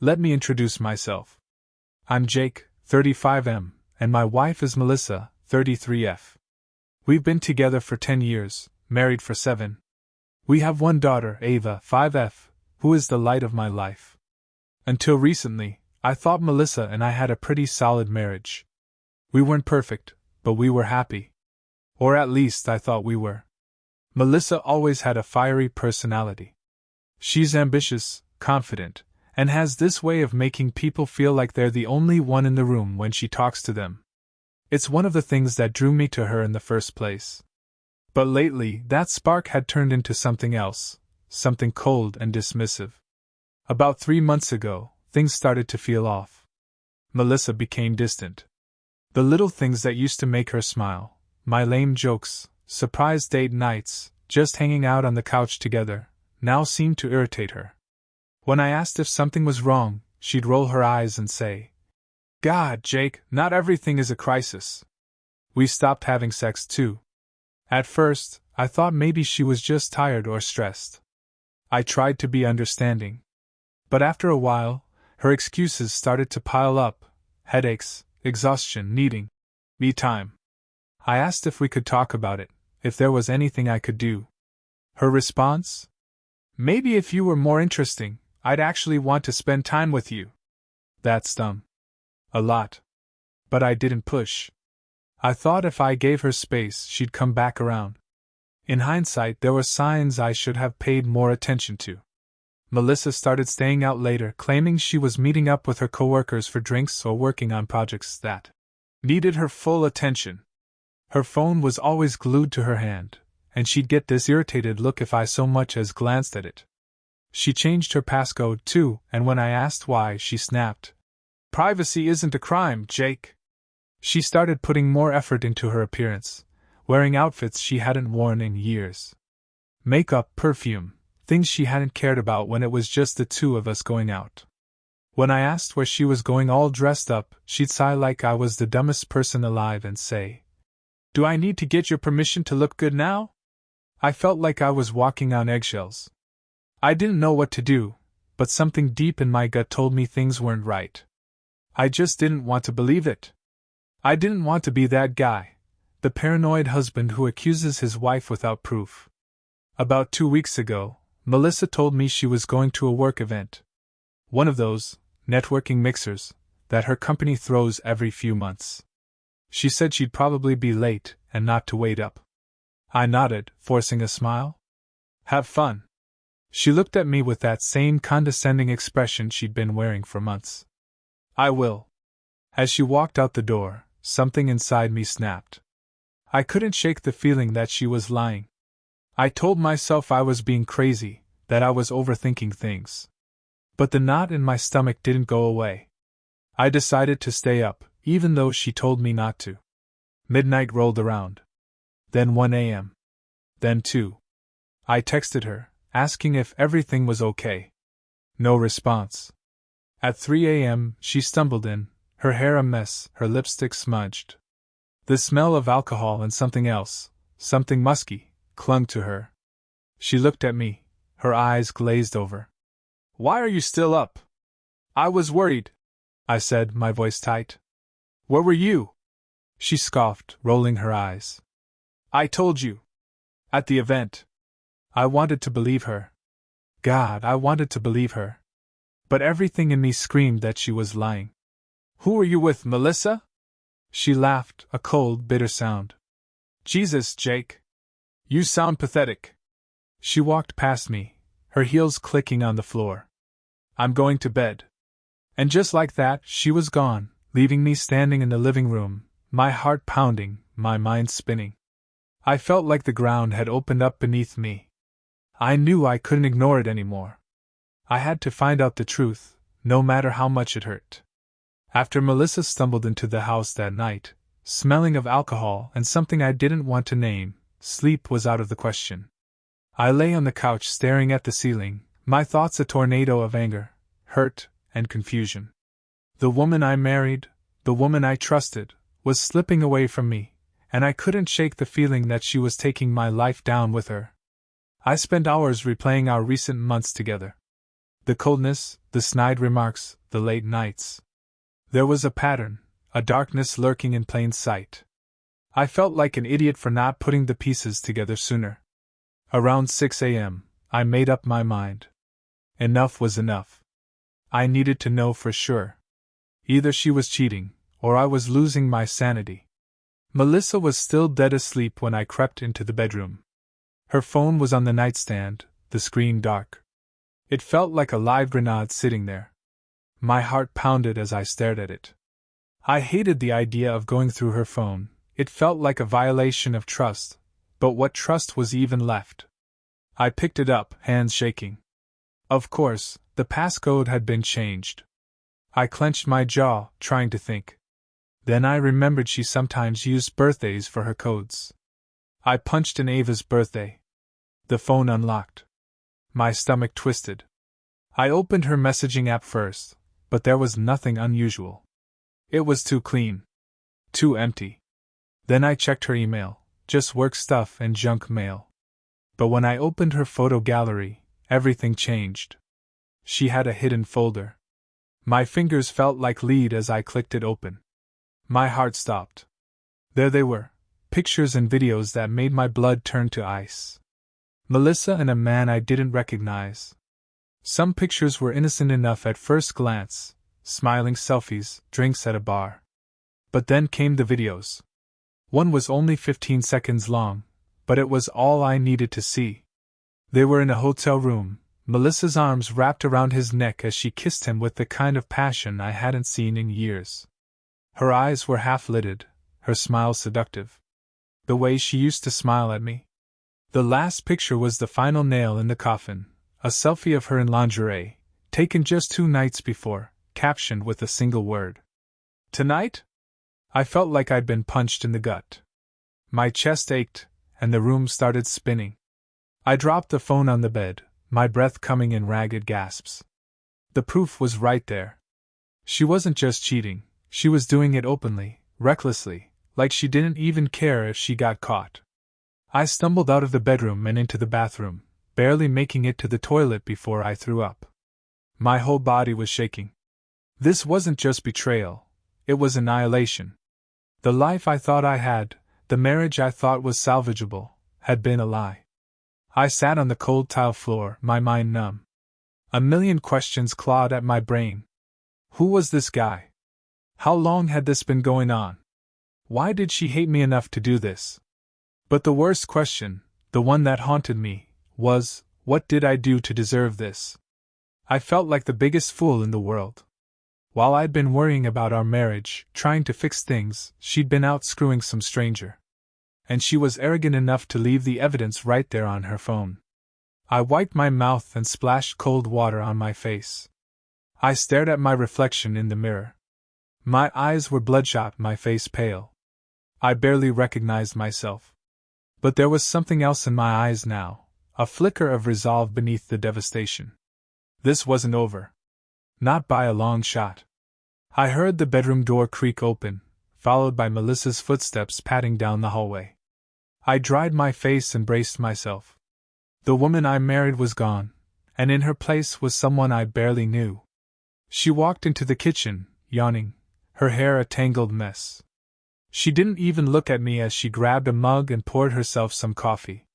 Let me introduce myself. I'm Jake, 35M, and my wife is Melissa, 33F. We've been together for 10 years, married for 7. We have one daughter, Ava, 5F, who is the light of my life. Until recently, I thought Melissa and I had a pretty solid marriage. We weren't perfect, but we were happy. Or at least I thought we were. Melissa always had a fiery personality. She's ambitious, confident, and has this way of making people feel like they're the only one in the room when she talks to them. It's one of the things that drew me to her in the first place. But lately, that spark had turned into something else, something cold and dismissive. About 3 months ago, things started to feel off. Melissa became distant. The little things that used to make her smile, my lame jokes, surprise date nights, just hanging out on the couch together, now seemed to irritate her. When I asked if something was wrong, she'd roll her eyes and say, "God, Jake, not everything is a crisis." We stopped having sex too. At first, I thought maybe she was just tired or stressed. I tried to be understanding. But after a while, her excuses started to pile up: headaches, exhaustion, needing me time. I asked if we could talk about it, if there was anything I could do. Her response? "Maybe if you were more interesting, I'd actually want to spend time with you." That stung. A lot. But I didn't push. I thought if I gave her space, she'd come back around. In hindsight, there were signs I should have paid more attention to. Melissa started staying out later, claiming she was meeting up with her coworkers for drinks or working on projects that needed her full attention. Her phone was always glued to her hand, and she'd get this irritated look if I so much as glanced at it. She changed her passcode too, and when I asked why, she snapped, "Privacy isn't a crime, Jake." She started putting more effort into her appearance, wearing outfits she hadn't worn in years. Makeup, perfume, things she hadn't cared about when it was just the two of us going out. When I asked where she was going all dressed up, she'd sigh like I was the dumbest person alive and say, "Do I need to get your permission to look good now?" I felt like I was walking on eggshells. I didn't know what to do, but something deep in my gut told me things weren't right. I just didn't want to believe it. I didn't want to be that guy, the paranoid husband who accuses his wife without proof. About 2 weeks ago, Melissa told me she was going to a work event. One of those networking mixers that her company throws every few months. She said she'd probably be late and not to wait up. I nodded, forcing a smile. "Have fun." She looked at me with that same condescending expression she'd been wearing for months. "I will." As she walked out the door, something inside me snapped. I couldn't shake the feeling that she was lying. I told myself I was being crazy, that I was overthinking things. But the knot in my stomach didn't go away. I decided to stay up, even though she told me not to. Midnight rolled around. Then 1 a.m. Then 2. I texted her, asking if everything was okay. No response. At 3 a.m., she stumbled in, her hair a mess, her lipstick smudged. The smell of alcohol and something else, something musky, clung to her. She looked at me, her eyes glazed over. "Why are you still up?" "I was worried," I said, my voice tight. "Where were you?" She scoffed, rolling her eyes. "I told you. At the event." I wanted to believe her. God, I wanted to believe her. But everything in me screamed that she was lying. "Who were you with, Melissa?" She laughed, a cold, bitter sound. "Jesus, Jake. You sound pathetic." She walked past me, her heels clicking on the floor. "I'm going to bed." And just like that, she was gone, leaving me standing in the living room, my heart pounding, my mind spinning. I felt like the ground had opened up beneath me. I knew I couldn't ignore it anymore. I had to find out the truth, no matter how much it hurt. After Melissa stumbled into the house that night, smelling of alcohol and something I didn't want to name, sleep was out of the question. I lay on the couch staring at the ceiling, my thoughts a tornado of anger, hurt, and confusion. The woman I married, the woman I trusted, was slipping away from me, and I couldn't shake the feeling that she was taking my life down with her. I spent hours replaying our recent months together. The coldness, the snide remarks, the late nights. There was a pattern, a darkness lurking in plain sight. I felt like an idiot for not putting the pieces together sooner. Around 6 a.m., I made up my mind. Enough was enough. I needed to know for sure. Either she was cheating, or I was losing my sanity. Melissa was still dead asleep when I crept into the bedroom. Her phone was on the nightstand, the screen dark. It felt like a live grenade sitting there. My heart pounded as I stared at it. I hated the idea of going through her phone. It felt like a violation of trust, but what trust was even left? I picked it up, hands shaking. Of course, the passcode had been changed. I clenched my jaw, trying to think. Then I remembered she sometimes used birthdays for her codes. I punched in Ava's birthday. The phone unlocked. My stomach twisted. I opened her messaging app first, but there was nothing unusual. It was too clean. Too empty. Then I checked her email, just work stuff and junk mail. But when I opened her photo gallery, everything changed. She had a hidden folder. My fingers felt like lead as I clicked it open. My heart stopped. There they were, pictures and videos that made my blood turn to ice. Melissa and a man I didn't recognize. Some pictures were innocent enough at first glance, smiling selfies, drinks at a bar. But then came the videos. One was only 15 seconds long, but it was all I needed to see. They were in a hotel room, Melissa's arms wrapped around his neck as she kissed him with the kind of passion I hadn't seen in years. Her eyes were half-lidded, her smile seductive. The way she used to smile at me. The last picture was the final nail in the coffin, a selfie of her in lingerie, taken just 2 nights before, captioned with a single word. Tonight? I felt like I'd been punched in the gut. My chest ached, and the room started spinning. I dropped the phone on the bed, my breath coming in ragged gasps. The proof was right there. She wasn't just cheating, she was doing it openly, recklessly, like she didn't even care if she got caught. I stumbled out of the bedroom and into the bathroom, barely making it to the toilet before I threw up. My whole body was shaking. This wasn't just betrayal, it was annihilation. The life I thought I had, the marriage I thought was salvageable, had been a lie. I sat on the cold tile floor, my mind numb. A million questions clawed at my brain. Who was this guy? How long had this been going on? Why did she hate me enough to do this? But the worst question, the one that haunted me, was, what did I do to deserve this? I felt like the biggest fool in the world. While I'd been worrying about our marriage, trying to fix things, she'd been out screwing some stranger. And she was arrogant enough to leave the evidence right there on her phone. I wiped my mouth and splashed cold water on my face. I stared at my reflection in the mirror. My eyes were bloodshot, my face pale. I barely recognized myself. But there was something else in my eyes now, a flicker of resolve beneath the devastation. This wasn't over. Not by a long shot. I heard the bedroom door creak open, followed by Melissa's footsteps padding down the hallway. I dried my face and braced myself. The woman I married was gone, and in her place was someone I barely knew. She walked into the kitchen, yawning, her hair a tangled mess. She didn't even look at me as she grabbed a mug and poured herself some coffee.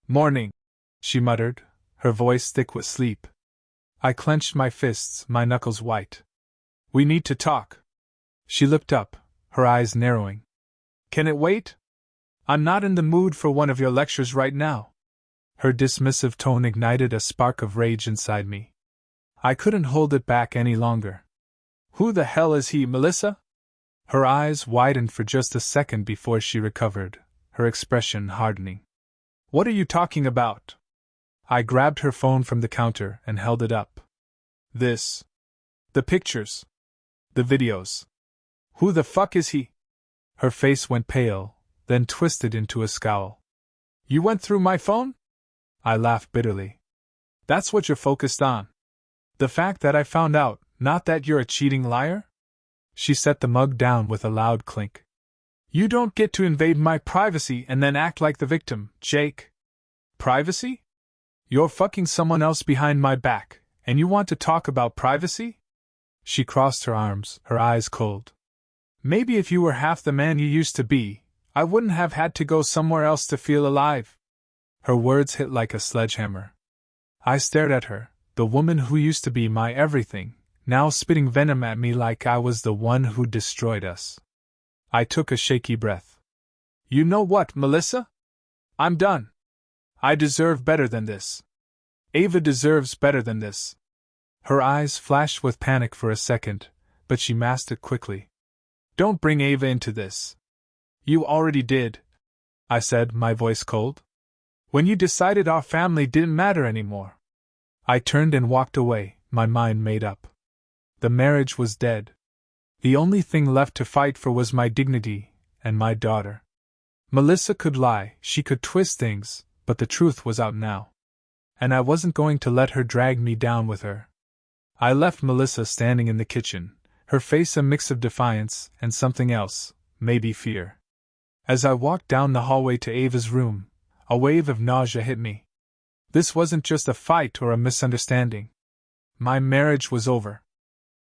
"Morning," she muttered, her voice thick with sleep. I clenched my fists, my knuckles white. "We need to talk." She looked up, her eyes narrowing. "Can it wait? I'm not in the mood for one of your lectures right now." Her dismissive tone ignited a spark of rage inside me. I couldn't hold it back any longer. "Who the hell is he, Melissa?" Her eyes widened for just a second before she recovered, her expression hardening. "What are you talking about?" I grabbed her phone from the counter and held it up. "This. The pictures. The videos. Who the fuck is he?" Her face went pale, then twisted into a scowl. "You went through my phone?" I laughed bitterly. "That's what you're focused on? The fact that I found out, not that you're a cheating liar?" She set the mug down with a loud clink. "You don't get to invade my privacy and then act like the victim, Jake." "Privacy? You're fucking someone else behind my back, And you want to talk about privacy? She crossed her arms, her eyes cold. Maybe if you were half the man you used to be, I wouldn't have had to go somewhere else to feel alive. Her words hit like a sledgehammer. I stared at her, the woman who used to be my everything, now spitting venom at me like I was the one who destroyed us. I took a shaky breath. You know what, Melissa? I'm done. I deserve better than this. Ava deserves better than this. Her eyes flashed with panic for a second, but she masked it quickly. Don't bring Ava into this. You already did, I said, my voice cold. When you decided our family didn't matter anymore. I turned and walked away, my mind made up. The marriage was dead. The only thing left to fight for was my dignity and my daughter. Melissa could lie, she could twist things, but the truth was out now. And I wasn't going to let her drag me down with her. I left Melissa standing in the kitchen, her face a mix of defiance and something else, maybe fear. As I walked down the hallway to Ava's room, a wave of nausea hit me. This wasn't just a fight or a misunderstanding. My marriage was over.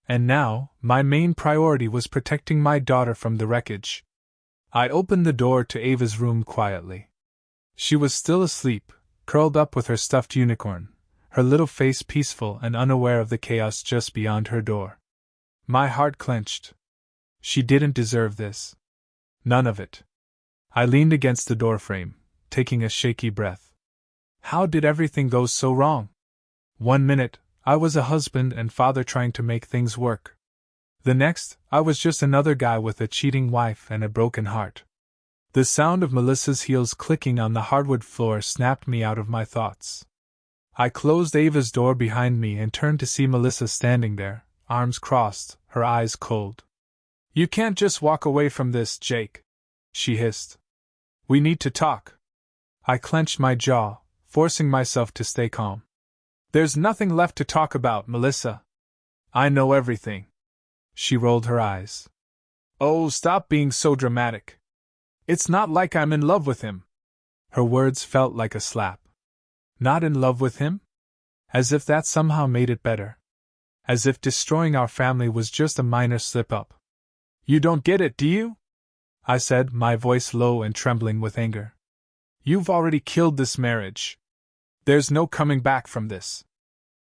And now, my main priority was protecting my daughter from the wreckage. I opened the door to Ava's room quietly. She was still asleep, curled up with her stuffed unicorn, her little face peaceful and unaware of the chaos just beyond her door. My heart clenched. She didn't deserve this. None of it. I leaned against the doorframe, taking a shaky breath. How did everything go so wrong? 1 minute, I was a husband and father trying to make things work. The next, I was just another guy with a cheating wife and a broken heart. The sound of Melissa's heels clicking on the hardwood floor snapped me out of my thoughts. I closed Ava's door behind me and turned to see Melissa standing there, arms crossed, her eyes cold. You can't just walk away from this, Jake, she hissed. We need to talk. I clenched my jaw, forcing myself to stay calm. There's nothing left to talk about, Melissa. I know everything. She rolled her eyes. Oh, stop being so dramatic. It's not like I'm in love with him. Her words felt like a slap. Not in love with him? As if that somehow made it better. As if destroying our family was just a minor slip-up. You don't get it, do you? I said, my voice low and trembling with anger. You've already killed this marriage. There's no coming back from this.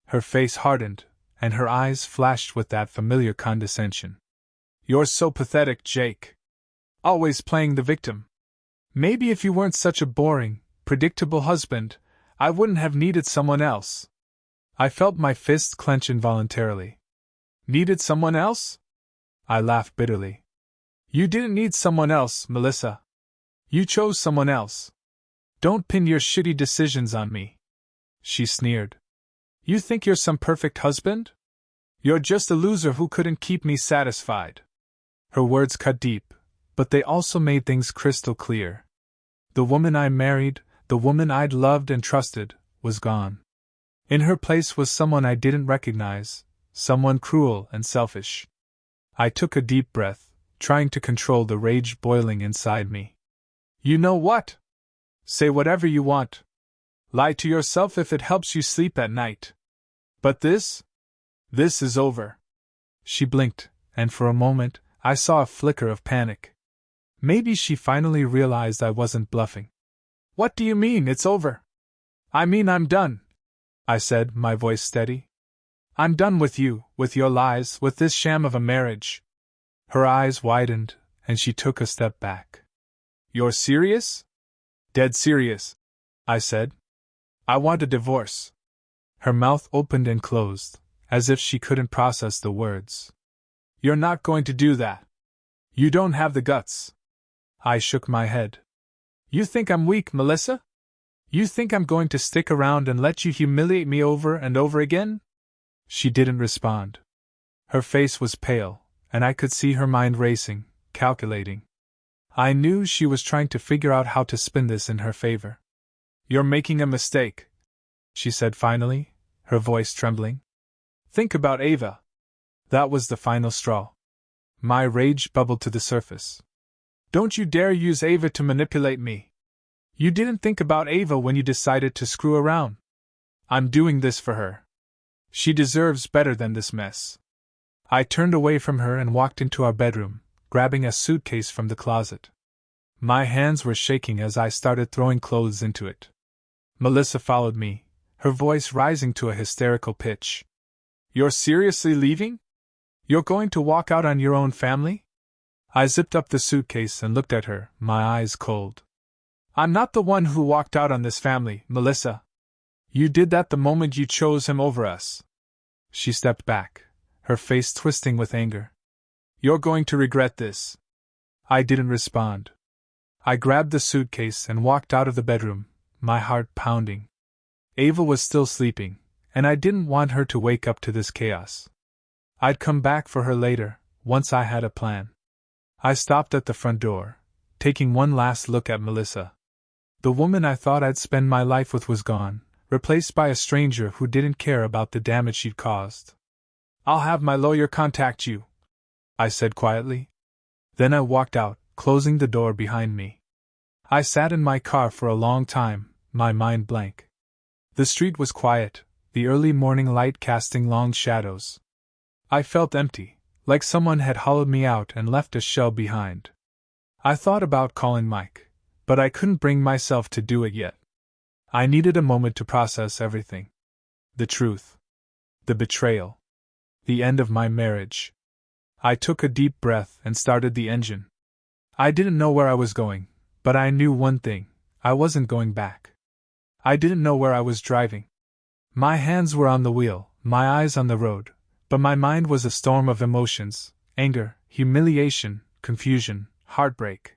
Her face hardened, and her eyes flashed with that familiar condescension. You're so pathetic, Jake. Always playing the victim. Maybe if you weren't such a boring, predictable husband, I wouldn't have needed someone else. I felt my fist clench involuntarily. Needed someone else? I laughed bitterly. You didn't need someone else, Melissa. You chose someone else. Don't pin your shitty decisions on me. She sneered. You think you're some perfect husband? You're just a loser who couldn't keep me satisfied. Her words cut deep, but they also made things crystal clear. The woman I married, the woman I'd loved and trusted, was gone. In her place was someone I didn't recognize, someone cruel and selfish. I took a deep breath, trying to control the rage boiling inside me. You know what? Say whatever you want. Lie to yourself if it helps you sleep at night. But this is over. She blinked, and for a moment, I saw a flicker of panic. Maybe she finally realized I wasn't bluffing. What do you mean, it's over? I mean I'm done, I said, my voice steady. I'm done with you, with your lies, with this sham of a marriage. Her eyes widened, and she took a step back. You're serious? Dead serious, I said. I want a divorce. Her mouth opened and closed, as if she couldn't process the words. You're not going to do that. You don't have the guts. I shook my head. You think I'm weak, Melissa? You think I'm going to stick around and let you humiliate me over and over again? She didn't respond. Her face was pale, and I could see her mind racing, calculating. I knew she was trying to figure out how to spin this in her favor. You're making a mistake, she said finally, her voice trembling. Think about Ava. That was the final straw. My rage bubbled to the surface. Don't you dare use Ava to manipulate me. You didn't think about Ava when you decided to screw around. I'm doing this for her. She deserves better than this mess. I turned away from her and walked into our bedroom, grabbing a suitcase from the closet. My hands were shaking as I started throwing clothes into it. Melissa followed me, her voice rising to a hysterical pitch. You're seriously leaving? You're going to walk out on your own family? I zipped up the suitcase and looked at her, my eyes cold. I'm not the one who walked out on this family, Melissa. You did that the moment you chose him over us. She stepped back, her face twisting with anger. You're going to regret this. I didn't respond. I grabbed the suitcase and walked out of the bedroom, my heart pounding. Ava was still sleeping, and I didn't want her to wake up to this chaos. I'd come back for her later, once I had a plan. I stopped at the front door, taking one last look at Melissa. The woman I thought I'd spend my life with was gone, replaced by a stranger who didn't care about the damage she'd caused. I'll have my lawyer contact you, I said quietly. Then I walked out, closing the door behind me. I sat in my car for a long time, my mind blank. The street was quiet, the early morning light casting long shadows. I felt empty, like someone had hollowed me out and left a shell behind. I thought about calling Mike, but I couldn't bring myself to do it yet. I needed a moment to process everything. The truth. The betrayal. The end of my marriage. I took a deep breath and started the engine. I didn't know where I was going, but I knew one thing: I wasn't going back. I didn't know where I was driving. My hands were on the wheel, my eyes on the road, but my mind was a storm of emotions: anger, humiliation, confusion, heartbreak.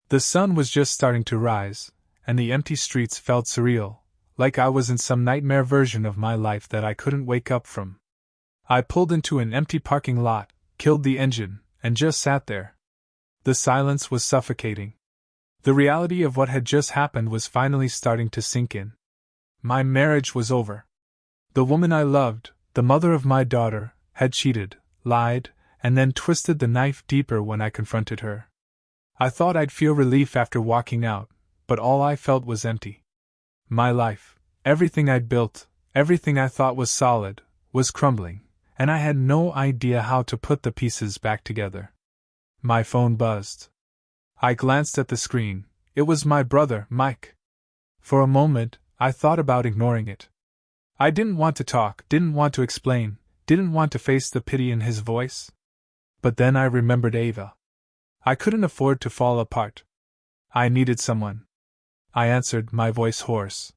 The sun was just starting to rise, and the empty streets felt surreal, like I was in some nightmare version of my life that I couldn't wake up from. I pulled into an empty parking lot, killed the engine, and just sat there. The silence was suffocating. The reality of what had just happened was finally starting to sink in. My marriage was over. The woman I loved, the mother of my daughter, had cheated, lied, and then twisted the knife deeper when I confronted her. I thought I'd feel relief after walking out, but all I felt was empty. My life, everything I'd built, everything I thought was solid, was crumbling, and I had no idea how to put the pieces back together. My phone buzzed. I glanced at the screen. It was my brother, Mike. For a moment, I thought about ignoring it. I didn't want to talk, didn't want to explain, didn't want to face the pity in his voice. But then I remembered Ava. I couldn't afford to fall apart. I needed someone. I answered, my voice hoarse.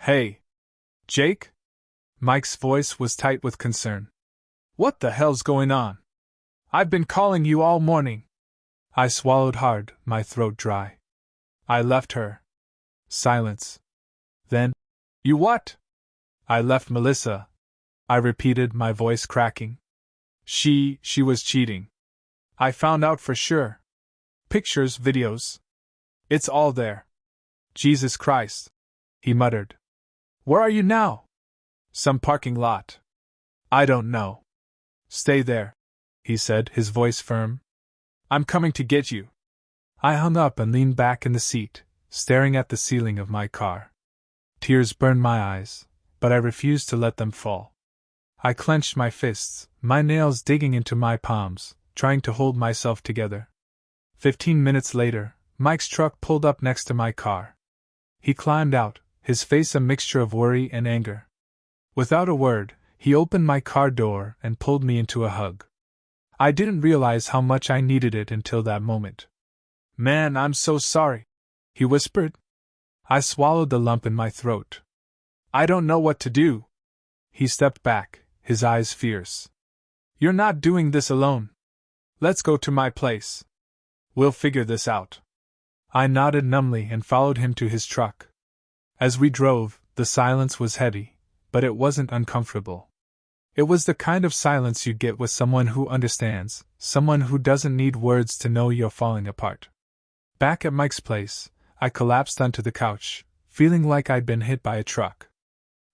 Hey! Jake? Mike's voice was tight with concern. What the hell's going on? I've been calling you all morning. I swallowed hard, my throat dry. I left her. Silence. Then, you what? I left Melissa. I repeated, my voice cracking. She was cheating. I found out for sure. Pictures, videos. It's all there. Jesus Christ, he muttered. Where are you now? Some parking lot. I don't know. Stay there, he said, his voice firm. I'm coming to get you. I hung up and leaned back in the seat, staring at the ceiling of my car. Tears burned my eyes, but I refused to let them fall. I clenched my fists, my nails digging into my palms, trying to hold myself together. 15 minutes later, Mike's truck pulled up next to my car. He climbed out, his face a mixture of worry and anger. Without a word, he opened my car door and pulled me into a hug. I didn't realize how much I needed it until that moment. Man, I'm so sorry, he whispered. I swallowed the lump in my throat. I don't know what to do. He stepped back, his eyes fierce. You're not doing this alone. Let's go to my place. We'll figure this out. I nodded numbly and followed him to his truck. As we drove, the silence was heavy, but it wasn't uncomfortable. It was the kind of silence you get with someone who understands, someone who doesn't need words to know you're falling apart. Back at Mike's place, I collapsed onto the couch, feeling like I'd been hit by a truck.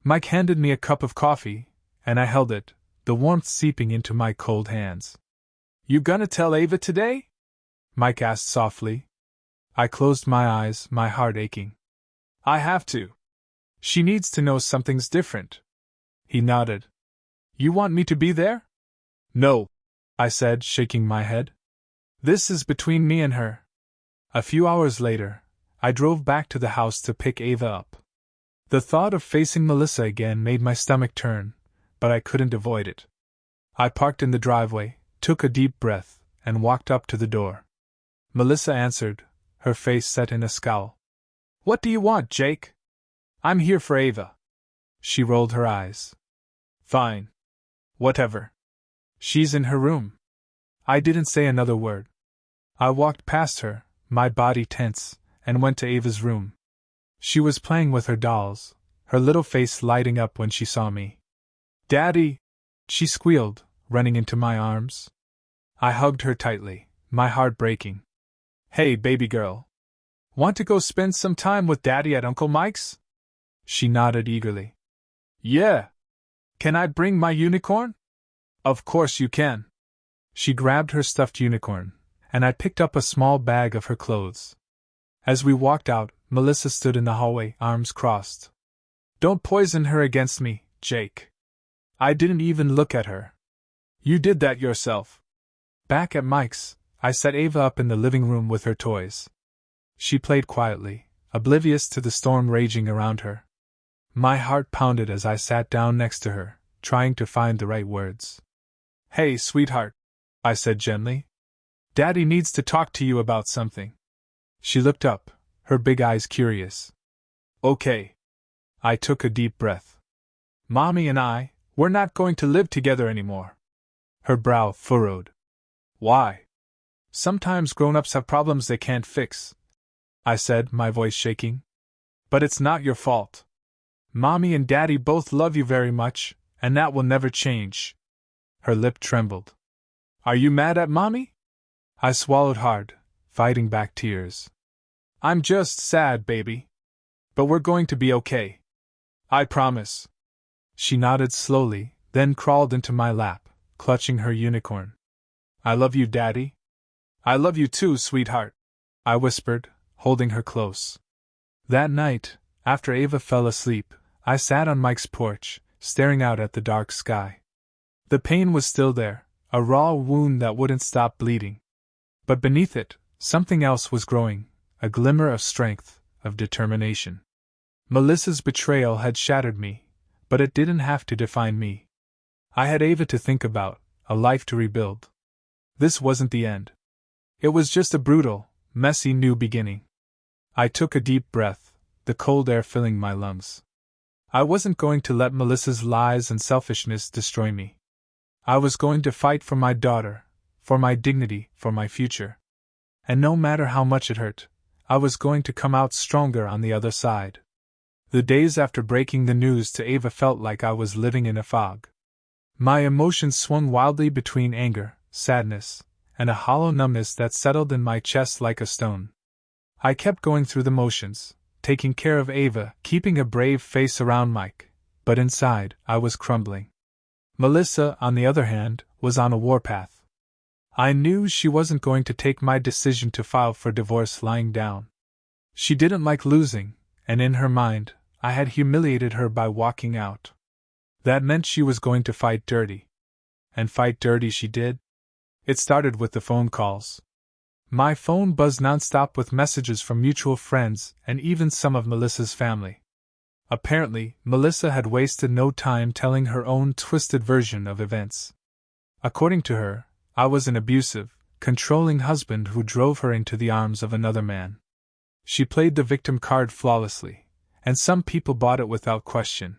Mike handed me a cup of coffee, and I held it, the warmth seeping into my cold hands. You gonna tell Ava today? Mike asked softly. I closed my eyes, my heart aching. I have to. She needs to know something's different. He nodded. You want me to be there? No, I said, shaking my head. This is between me and her. A few hours later, I drove back to the house to pick Ava up. The thought of facing Melissa again made my stomach turn, but I couldn't avoid it. I parked in the driveway, took a deep breath, and walked up to the door. Melissa answered, her face set in a scowl. What do you want, Jake? I'm here for Ava. She rolled her eyes. Fine. Whatever. She's in her room. I didn't say another word. I walked past her, my body tense, and went to Ava's room. She was playing with her dolls, her little face lighting up when she saw me. Daddy! She squealed, running into my arms. I hugged her tightly, my heart breaking. Hey, baby girl. Want to go spend some time with Daddy at Uncle Mike's? She nodded eagerly. Yeah. Can I bring my unicorn? Of course you can. She grabbed her stuffed unicorn, and I picked up a small bag of her clothes. As we walked out, Melissa stood in the hallway, arms crossed. Don't poison her against me, Jake. I didn't even look at her. You did that yourself. Back at Mike's, I set Ava up in the living room with her toys. She played quietly, oblivious to the storm raging around her. My heart pounded as I sat down next to her, trying to find the right words. Hey, sweetheart, I said gently. Daddy needs to talk to you about something. She looked up, her big eyes curious. Okay. I took a deep breath. Mommy and we're not going to live together anymore. Her brow furrowed. Why? Sometimes grown-ups have problems they can't fix, I said, my voice shaking. But it's not your fault. Mommy and Daddy both love you very much, and that will never change. Her lip trembled. Are you mad at Mommy? I swallowed hard, fighting back tears. I'm just sad, baby. But we're going to be okay. I promise. She nodded slowly, then crawled into my lap, clutching her unicorn. I love you, Daddy. I love you too, sweetheart, I whispered, holding her close. That night, after Ava fell asleep, I sat on Mike's porch, staring out at the dark sky. The pain was still there, a raw wound that wouldn't stop bleeding. But beneath it, something else was growing, a glimmer of strength, of determination. Melissa's betrayal had shattered me, but it didn't have to define me. I had Ava to think about, a life to rebuild. This wasn't the end. It was just a brutal, messy new beginning. I took a deep breath, the cold air filling my lungs. I wasn't going to let Melissa's lies and selfishness destroy me. I was going to fight for my daughter, for my dignity, for my future. And no matter how much it hurt, I was going to come out stronger on the other side. The days after breaking the news to Ava felt like I was living in a fog. My emotions swung wildly between anger, sadness, and a hollow numbness that settled in my chest like a stone. I kept going through the motions, taking care of Ava, keeping a brave face around Mike, but inside, I was crumbling. Melissa, on the other hand, was on a warpath. I knew she wasn't going to take my decision to file for divorce lying down. She didn't like losing, and in her mind, I had humiliated her by walking out. That meant she was going to fight dirty. And fight dirty she did. It started with the phone calls. My phone buzzed nonstop with messages from mutual friends and even some of Melissa's family. Apparently, Melissa had wasted no time telling her own twisted version of events. According to her, I was an abusive, controlling husband who drove her into the arms of another man. She played the victim card flawlessly, and some people bought it without question.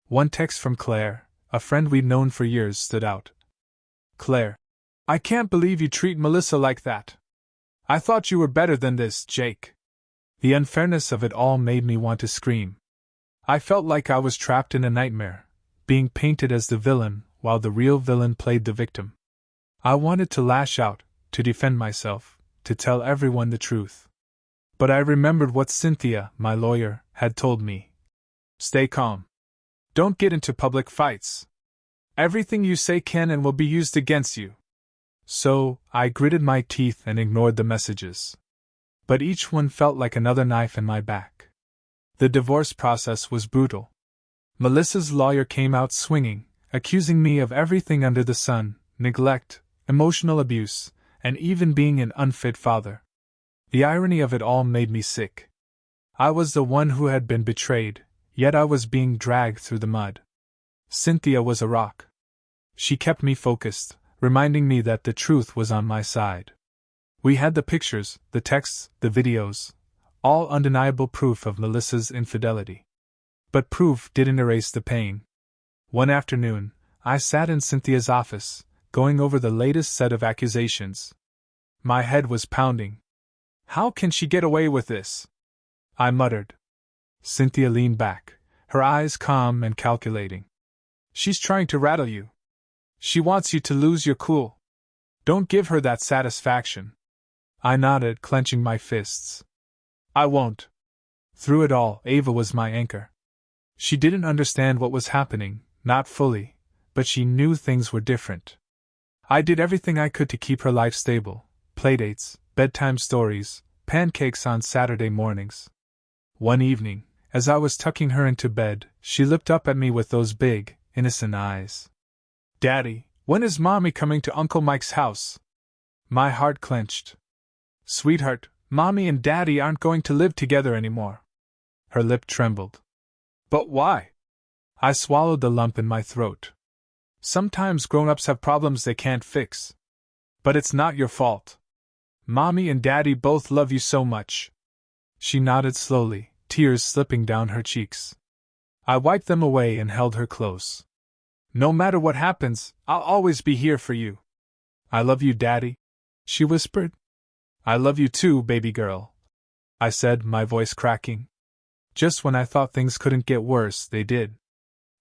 One text from Claire, a friend we'd known for years, stood out. Claire, I can't believe you treat Melissa like that. I thought you were better than this, Jake. The unfairness of it all made me want to scream. I felt like I was trapped in a nightmare, being painted as the villain while the real villain played the victim. I wanted to lash out, to defend myself, to tell everyone the truth. But I remembered what Cynthia, my lawyer, had told me. Stay calm. Don't get into public fights. Everything you say can and will be used against you. So, I gritted my teeth and ignored the messages. But each one felt like another knife in my back. The divorce process was brutal. Melissa's lawyer came out swinging, accusing me of everything under the sun: neglect, emotional abuse, and even being an unfit father. The irony of it all made me sick. I was the one who had been betrayed, yet I was being dragged through the mud. Cynthia was a rock. She kept me focused, reminding me that the truth was on my side. We had the pictures, the texts, the videos, all undeniable proof of Melissa's infidelity. But proof didn't erase the pain. One afternoon, I sat in Cynthia's office, going over the latest set of accusations. My head was pounding. How can she get away with this? I muttered. Cynthia leaned back, her eyes calm and calculating. She's trying to rattle you. She wants you to lose your cool. Don't give her that satisfaction. I nodded, clenching my fists. I won't. Through it all, Ava was my anchor. She didn't understand what was happening, not fully, but she knew things were different. I did everything I could to keep her life stable: playdates, bedtime stories, pancakes on Saturday mornings. One evening, as I was tucking her into bed, she looked up at me with those big, innocent eyes. Daddy, when is Mommy coming to Uncle Mike's house? My heart clenched. Sweetheart, Mommy and Daddy aren't going to live together anymore. Her lip trembled. But why? I swallowed the lump in my throat. Sometimes grown-ups have problems they can't fix. But it's not your fault. Mommy and Daddy both love you so much. She nodded slowly, tears slipping down her cheeks. I wiped them away and held her close. No matter what happens, I'll always be here for you. I love you, Daddy, she whispered. I love you too, baby girl, I said, my voice cracking. Just when I thought things couldn't get worse, they did.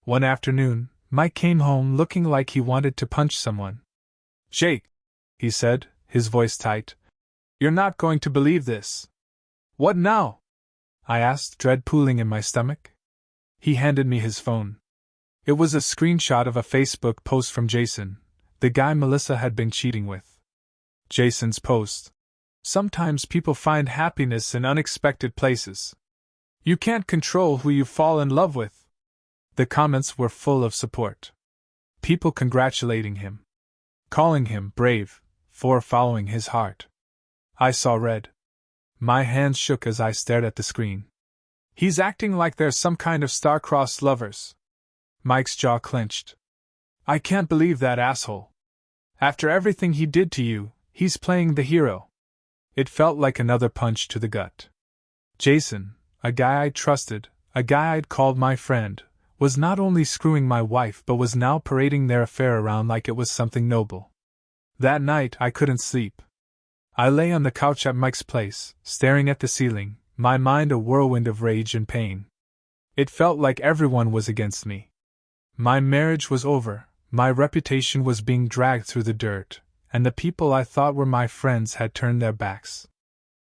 One afternoon, Mike came home looking like he wanted to punch someone. Jake, he said, his voice tight, you're not going to believe this. What now? I asked, dread pooling in my stomach. He handed me his phone. It was a screenshot of a Facebook post from Jason, the guy Melissa had been cheating with. Jason's post. Sometimes people find happiness in unexpected places. You can't control who you fall in love with. The comments were full of support. People congratulating him, calling him brave for following his heart. I saw red. My hands shook as I stared at the screen. He's acting like they're some kind of star-crossed lovers. Mike's jaw clenched. I can't believe that asshole. After everything he did to you, he's playing the hero. It felt like another punch to the gut. Jason, a guy I'd trusted, a guy I'd called my friend, was not only screwing my wife but was now parading their affair around like it was something noble. That night I couldn't sleep. I lay on the couch at Mike's place, staring at the ceiling, my mind a whirlwind of rage and pain. It felt like everyone was against me. My marriage was over, my reputation was being dragged through the dirt, and the people I thought were my friends had turned their backs.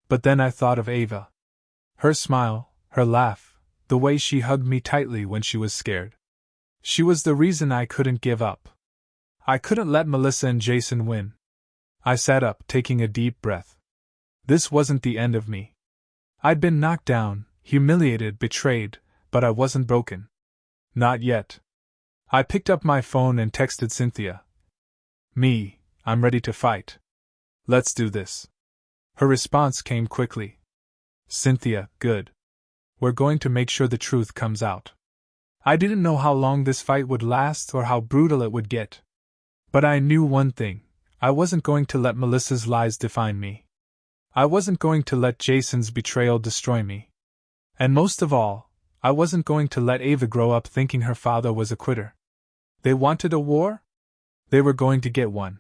But then I thought of Ava. Her smile, her laugh, the way she hugged me tightly when she was scared. She was the reason I couldn't give up. I couldn't let Melissa and Jason win. I sat up, taking a deep breath. This wasn't the end of me. I'd been knocked down, humiliated, betrayed, but I wasn't broken. Not yet. I picked up my phone and texted Cynthia. I'm ready to fight. Let's do this. Her response came quickly. Cynthia, good. We're going to make sure the truth comes out. I didn't know how long this fight would last or how brutal it would get. But I knew one thing. I wasn't going to let Melissa's lies define me. I wasn't going to let Jason's betrayal destroy me. And most of all, I wasn't going to let Ava grow up thinking her father was a quitter. They wanted a war? They were going to get one.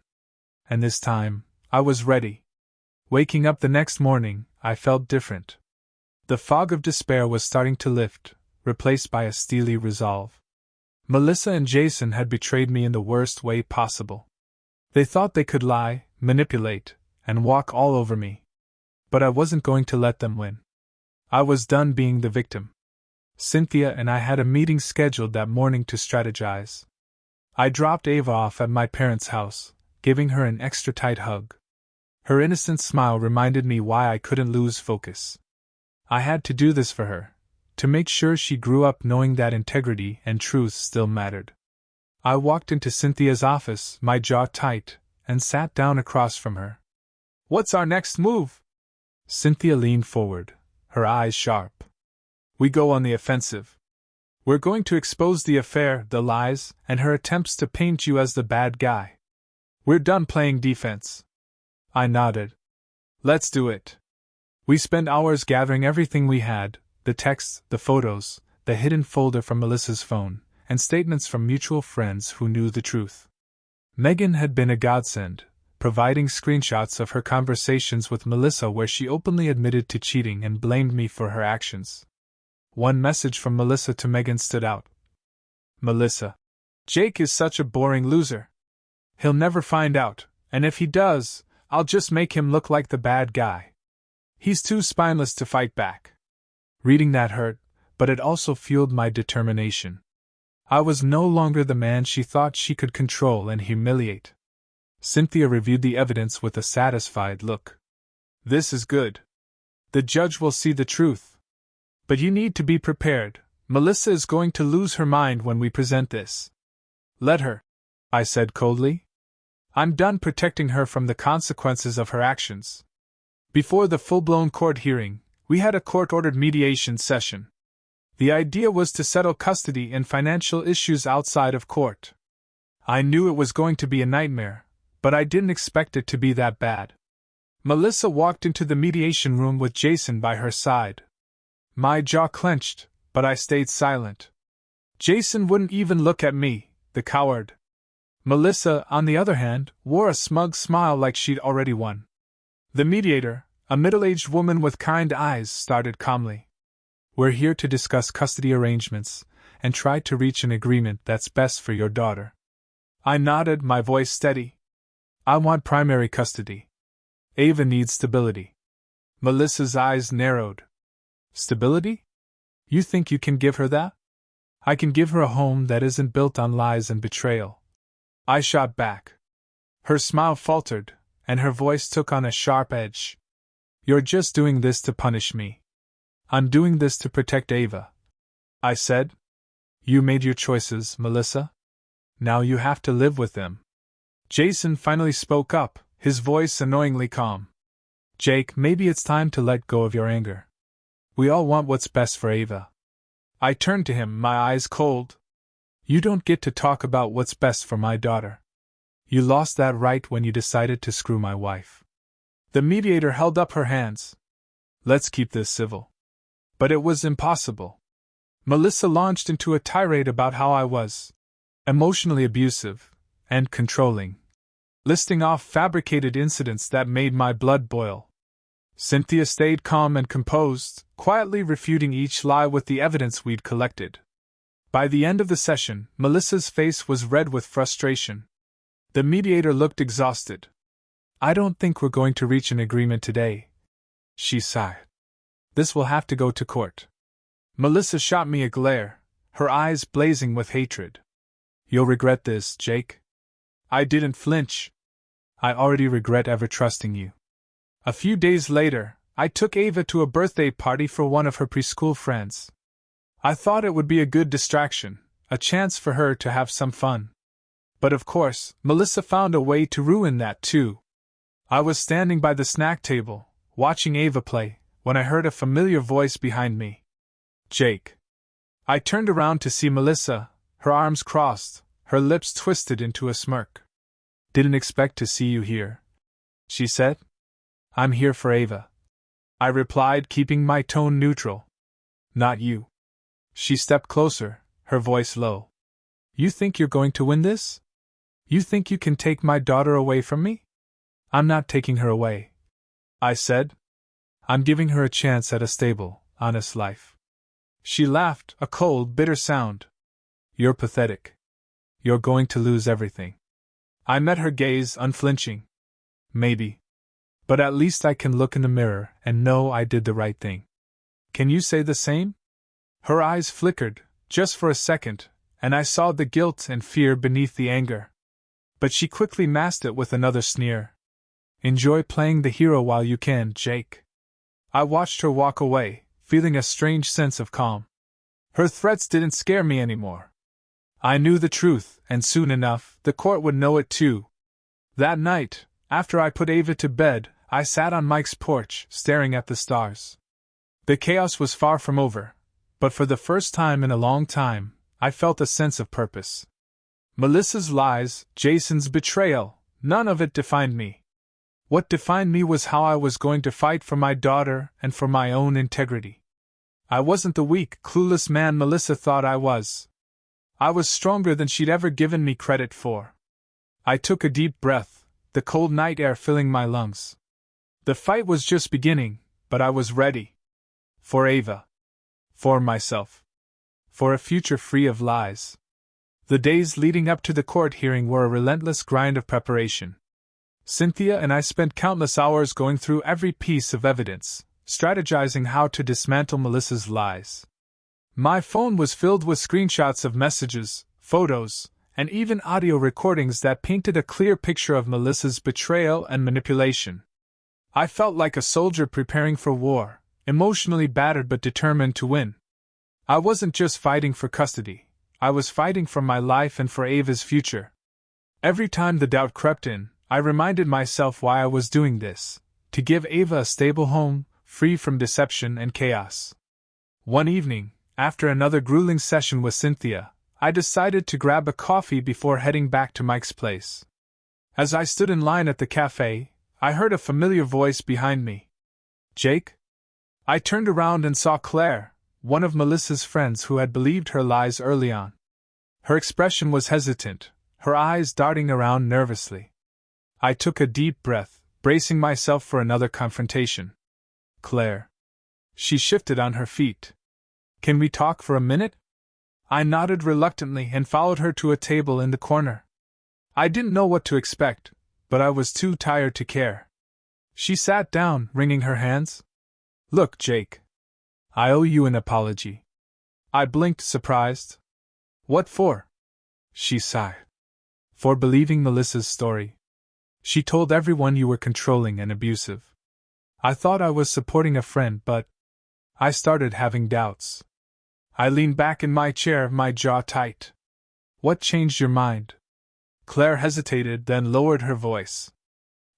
And this time, I was ready. Waking up the next morning, I felt different. The fog of despair was starting to lift, replaced by a steely resolve. Melissa and Jason had betrayed me in the worst way possible. They thought they could lie, manipulate, and walk all over me. But I wasn't going to let them win. I was done being the victim. Cynthia and I had a meeting scheduled that morning to strategize. I dropped Ava off at my parents' house, giving her an extra tight hug. Her innocent smile reminded me why I couldn't lose focus. I had to do this for her, to make sure she grew up knowing that integrity and truth still mattered. I walked into Cynthia's office, my jaw tight, and sat down across from her. "What's our next move?" Cynthia leaned forward, her eyes sharp. "We go on the offensive. We're going to expose the affair, the lies, and her attempts to paint you as the bad guy. We're done playing defense." I nodded. "Let's do it." We spent hours gathering everything we had, the texts, the photos, the hidden folder from Melissa's phone, and statements from mutual friends who knew the truth. Megan had been a godsend, providing screenshots of her conversations with Melissa where she openly admitted to cheating and blamed me for her actions. One message from Melissa to Megan stood out. "Melissa, Jake is such a boring loser. He'll never find out, and if he does, I'll just make him look like the bad guy. He's too spineless to fight back." Reading that hurt, but it also fueled my determination. I was no longer the man she thought she could control and humiliate. Cynthia reviewed the evidence with a satisfied look. "This is good. The judge will see the truth. But you need to be prepared. Melissa is going to lose her mind when we present this." "Let her," I said coldly. "I'm done protecting her from the consequences of her actions." Before the full-blown court hearing, we had a court-ordered mediation session. The idea was to settle custody and financial issues outside of court. I knew it was going to be a nightmare, but I didn't expect it to be that bad. Melissa walked into the mediation room with Jason by her side. My jaw clenched, but I stayed silent. Jason wouldn't even look at me, the coward. Melissa, on the other hand, wore a smug smile like she'd already won. The mediator, a middle-aged woman with kind eyes, started calmly. "We're here to discuss custody arrangements and try to reach an agreement that's best for your daughter." I nodded, my voice steady. "I want primary custody. Ava needs stability." Melissa's eyes narrowed. "Stability? You think you can give her that?" "I can give her a home that isn't built on lies and betrayal." I shot back. Her smile faltered, and her voice took on a sharp edge. "You're just doing this to punish me." "I'm doing this to protect Ava," I said. "You made your choices, Melissa. Now you have to live with them." Jason finally spoke up, his voice annoyingly calm. "Jake, maybe it's time to let go of your anger. We all want what's best for Ava." I turned to him, my eyes cold. "You don't get to talk about what's best for my daughter. You lost that right when you decided to screw my wife." The mediator held up her hands. "Let's keep this civil." But it was impossible. Melissa launched into a tirade about how I was emotionally abusive and controlling, listing off fabricated incidents that made my blood boil. Cynthia stayed calm and composed, quietly refuting each lie with the evidence we'd collected. By the end of the session, Melissa's face was red with frustration. The mediator looked exhausted. "I don't think we're going to reach an agreement today," she sighed. "This will have to go to court." Melissa shot me a glare, her eyes blazing with hatred. "You'll regret this, Jake." I didn't flinch. "I already regret ever trusting you." A few days later, I took Ava to a birthday party for one of her preschool friends. I thought it would be a good distraction, a chance for her to have some fun. But of course, Melissa found a way to ruin that too. I was standing by the snack table, watching Ava play, when I heard a familiar voice behind me. "Jake." I turned around to see Melissa, her arms crossed, her lips twisted into a smirk. "Didn't expect to see you here," she said. "I'm here for Ava," I replied, keeping my tone neutral. "Not you." She stepped closer, her voice low. "You think you're going to win this? You think you can take my daughter away from me?" "I'm not taking her away," I said. "I'm giving her a chance at a stable, honest life." She laughed, a cold, bitter sound. "You're pathetic. You're going to lose everything." I met her gaze, unflinching. "Maybe. But at least I can look in the mirror and know I did the right thing. Can you say the same?" Her eyes flickered, just for a second, and I saw the guilt and fear beneath the anger. But she quickly masked it with another sneer. "Enjoy playing the hero while you can, Jake." I watched her walk away, feeling a strange sense of calm. Her threats didn't scare me anymore. I knew the truth, and soon enough, the court would know it too. That night, after I put Ava to bed, I sat on Mike's porch, staring at the stars. The chaos was far from over, but for the first time in a long time, I felt a sense of purpose. Melissa's lies, Jason's betrayal, none of it defined me. What defined me was how I was going to fight for my daughter and for my own integrity. I wasn't the weak, clueless man Melissa thought I was. I was stronger than she'd ever given me credit for. I took a deep breath, the cold night air filling my lungs. The fight was just beginning, but I was ready. For Ava. For myself. For a future free of lies. The days leading up to the court hearing were a relentless grind of preparation. Cynthia and I spent countless hours going through every piece of evidence, strategizing how to dismantle Melissa's lies. My phone was filled with screenshots of messages, photos, and even audio recordings that painted a clear picture of Melissa's betrayal and manipulation. I felt like a soldier preparing for war, emotionally battered but determined to win. I wasn't just fighting for custody, I was fighting for my life and for Ava's future. Every time the doubt crept in, I reminded myself why I was doing this: to give Ava a stable home, free from deception and chaos. One evening, after another grueling session with Cynthia, I decided to grab a coffee before heading back to Mike's place. As I stood in line at the cafe, I heard a familiar voice behind me. "Jake?" I turned around and saw Claire, one of Melissa's friends who had believed her lies early on. Her expression was hesitant, her eyes darting around nervously. I took a deep breath, bracing myself for another confrontation. "Claire." She shifted on her feet. "Can we talk for a minute?" I nodded reluctantly and followed her to a table in the corner. I didn't know what to expect, but I was too tired to care. She sat down, wringing her hands. "Look, Jake. I owe you an apology." I blinked, surprised. "What for?" She sighed. "For believing Melissa's story. She told everyone you were controlling and abusive. I thought I was supporting a friend, but I started having doubts." I leaned back in my chair, my jaw tight. "What changed your mind?" Claire hesitated, then lowered her voice.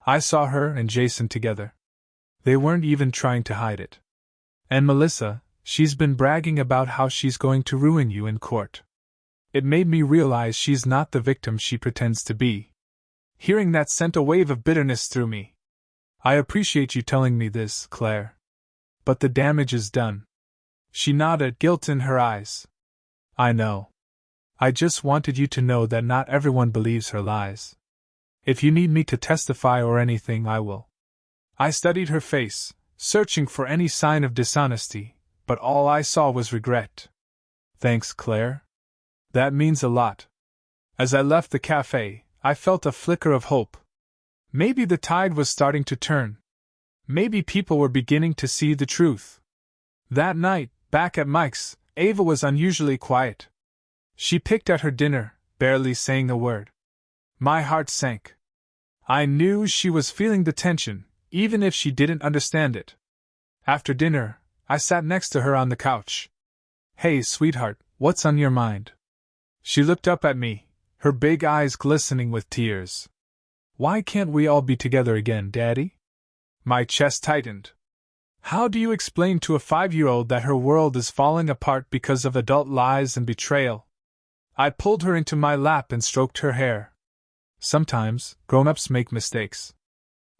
"I saw her and Jason together. They weren't even trying to hide it. And Melissa, she's been bragging about how she's going to ruin you in court. It made me realize she's not the victim she pretends to be." Hearing that sent a wave of bitterness through me. "I appreciate you telling me this, Claire. But the damage is done." She nodded, guilt in her eyes. "I know. I just wanted you to know that not everyone believes her lies. If you need me to testify or anything, I will." I studied her face, searching for any sign of dishonesty, but all I saw was regret. "Thanks, Claire. That means a lot." As I left the cafe, I felt a flicker of hope. Maybe the tide was starting to turn. Maybe people were beginning to see the truth. That night, back at Mike's, Ava was unusually quiet. She picked at her dinner, barely saying a word. My heart sank. I knew she was feeling the tension, even if she didn't understand it. After dinner, I sat next to her on the couch. "Hey, sweetheart, what's on your mind?" She looked up at me, her big eyes glistening with tears. "Why can't we all be together again, Daddy?" My chest tightened. How do you explain to a 5-year-old that her world is falling apart because of adult lies and betrayal? I pulled her into my lap and stroked her hair. Sometimes, grown-ups make mistakes.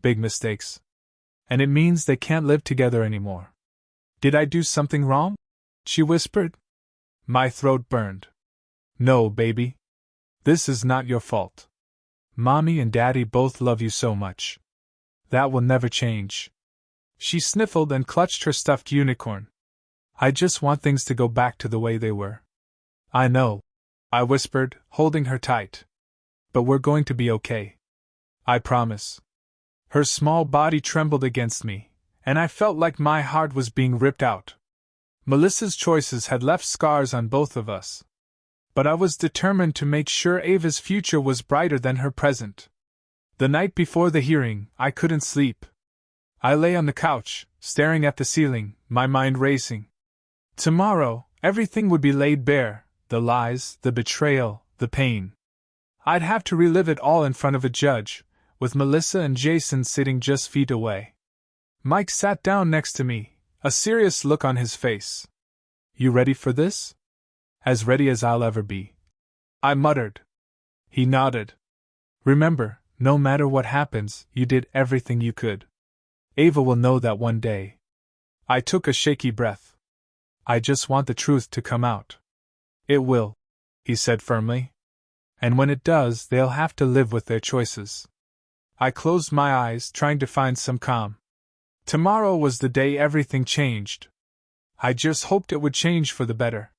Big mistakes. And it means they can't live together anymore. "Did I do something wrong?" she whispered. My throat burned. "No, baby. This is not your fault. Mommy and Daddy both love you so much. That will never change." She sniffled and clutched her stuffed unicorn. "I just want things to go back to the way they were." "I know," I whispered, holding her tight. "But we're going to be okay. I promise." Her small body trembled against me, and I felt like my heart was being ripped out. Melissa's choices had left scars on both of us. But I was determined to make sure Ava's future was brighter than her present. The night before the hearing, I couldn't sleep. I lay on the couch, staring at the ceiling, my mind racing. Tomorrow, everything would be laid bare, The lies, the betrayal, the pain. I'd have to relive it all in front of a judge, with Melissa and Jason sitting just feet away. Mike sat down next to me, a serious look on his face. You ready for this? As ready as I'll ever be, I muttered. He nodded. Remember, no matter what happens, you did everything you could. Ava will know that one day. I took a shaky breath. I just want the truth to come out. It will, he said firmly. And when it does, they'll have to live with their choices. I closed my eyes, trying to find some calm. Tomorrow was the day everything changed. I just hoped it would change for the better.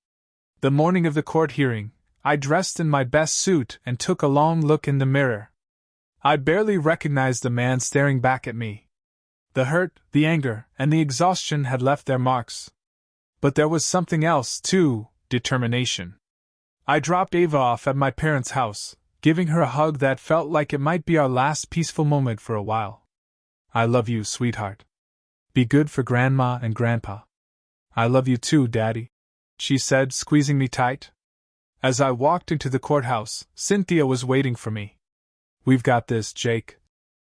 The morning of the court hearing, I dressed in my best suit and took a long look in the mirror. I barely recognized the man staring back at me. The hurt, the anger, and the exhaustion had left their marks. But there was something else, too, determination. I dropped Ava off at my parents' house, giving her a hug that felt like it might be our last peaceful moment for a while. I love you, sweetheart. Be good for Grandma and Grandpa. I love you too, Daddy, she said, squeezing me tight. As I walked into the courthouse, Cynthia was waiting for me. We've got this, Jake,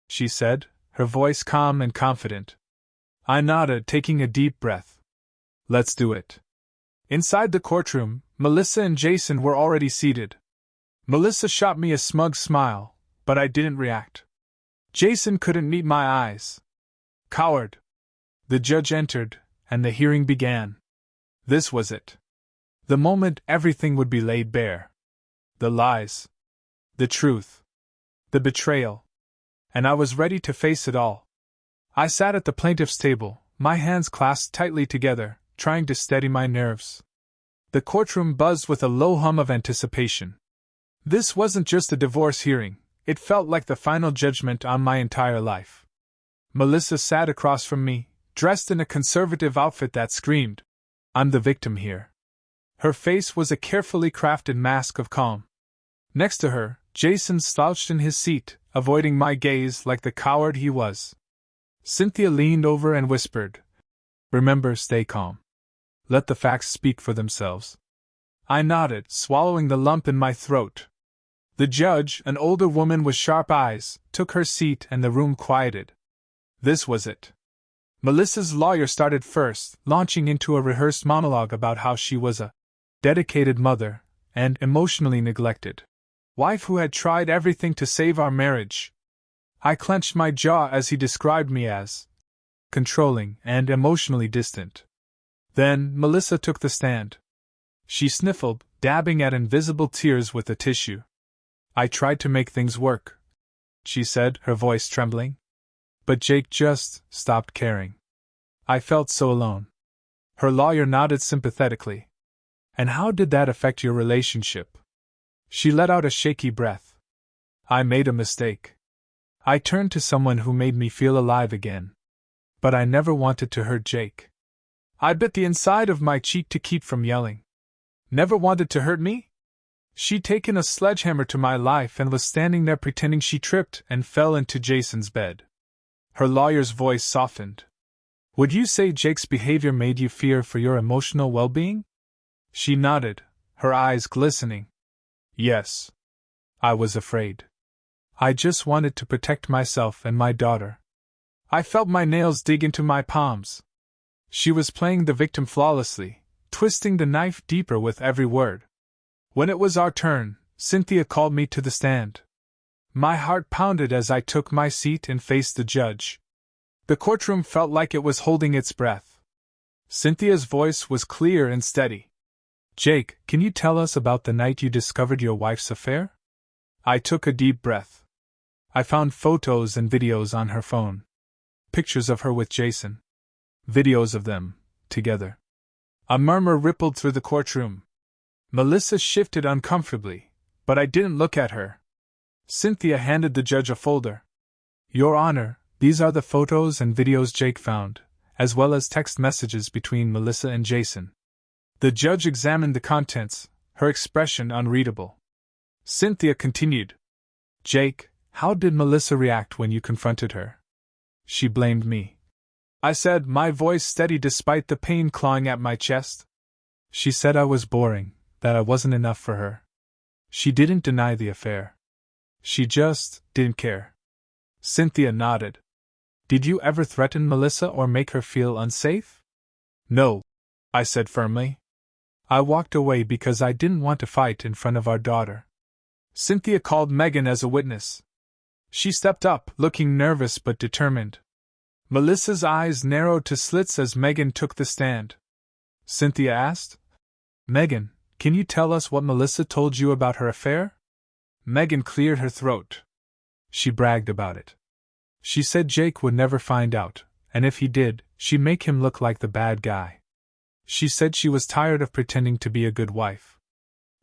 she said, her voice calm and confident. I nodded, taking a deep breath. Let's do it. Inside the courtroom, Melissa and Jason were already seated. Melissa shot me a smug smile, but I didn't react. Jason couldn't meet my eyes. Coward. The judge entered, and the hearing began. This was it. The moment everything would be laid bare. The lies. The truth. The betrayal. And I was ready to face it all. I sat at the plaintiff's table, my hands clasped tightly together, trying to steady my nerves. The courtroom buzzed with a low hum of anticipation. This wasn't just a divorce hearing, it felt like the final judgment on my entire life. Melissa sat across from me, dressed in a conservative outfit that screamed, I'm the victim here. Her face was a carefully crafted mask of calm. Next to her, Jason slouched in his seat, avoiding my gaze like the coward he was. Cynthia leaned over and whispered, Remember, stay calm. Let the facts speak for themselves. I nodded, swallowing the lump in my throat. The judge, an older woman with sharp eyes, took her seat and the room quieted. This was it. Melissa's lawyer started first, launching into a rehearsed monologue about how she was a dedicated mother and emotionally neglected wife who had tried everything to save our marriage. I clenched my jaw as he described me as controlling and emotionally distant. Then Melissa took the stand. She sniffled, dabbing at invisible tears with a tissue. I tried to make things work, she said, her voice trembling. But Jake just stopped caring. I felt so alone. Her lawyer nodded sympathetically. And how did that affect your relationship? She let out a shaky breath. I made a mistake. I turned to someone who made me feel alive again. But I never wanted to hurt Jake. I bit the inside of my cheek to keep from yelling. Never wanted to hurt me? She'd taken a sledgehammer to my life and was standing there pretending she tripped and fell into Jason's bed. Her lawyer's voice softened. Would you say Jake's behavior made you fear for your emotional well-being? She nodded, her eyes glistening. Yes. I was afraid. I just wanted to protect myself and my daughter. I felt my nails dig into my palms. She was playing the victim flawlessly, twisting the knife deeper with every word. When it was our turn, Cynthia called me to the stand. My heart pounded as I took my seat and faced the judge. The courtroom felt like it was holding its breath. Cynthia's voice was clear and steady. Jake, can you tell us about the night you discovered your wife's affair? I took a deep breath. I found photos and videos on her phone. Pictures of her with Jason. Videos of them, together. A murmur rippled through the courtroom. Melissa shifted uncomfortably, but I didn't look at her. Cynthia handed the judge a folder. Your Honor, these are the photos and videos Jake found, as well as text messages between Melissa and Jason. The judge examined the contents, her expression unreadable. Cynthia continued. Jake, how did Melissa react when you confronted her? She blamed me. I said, my voice steady despite the pain clawing at my chest. She said I was boring, that I wasn't enough for her. She didn't deny the affair. She just didn't care. Cynthia nodded. Did you ever threaten Melissa or make her feel unsafe? No, I said firmly. I walked away because I didn't want to fight in front of our daughter. Cynthia called Megan as a witness. She stepped up, looking nervous but determined. Melissa's eyes narrowed to slits as Megan took the stand. Cynthia asked, Megan, can you tell us what Melissa told you about her affair? Megan cleared her throat. She bragged about it. She said Jake would never find out, and if he did, she'd make him look like the bad guy. She said she was tired of pretending to be a good wife.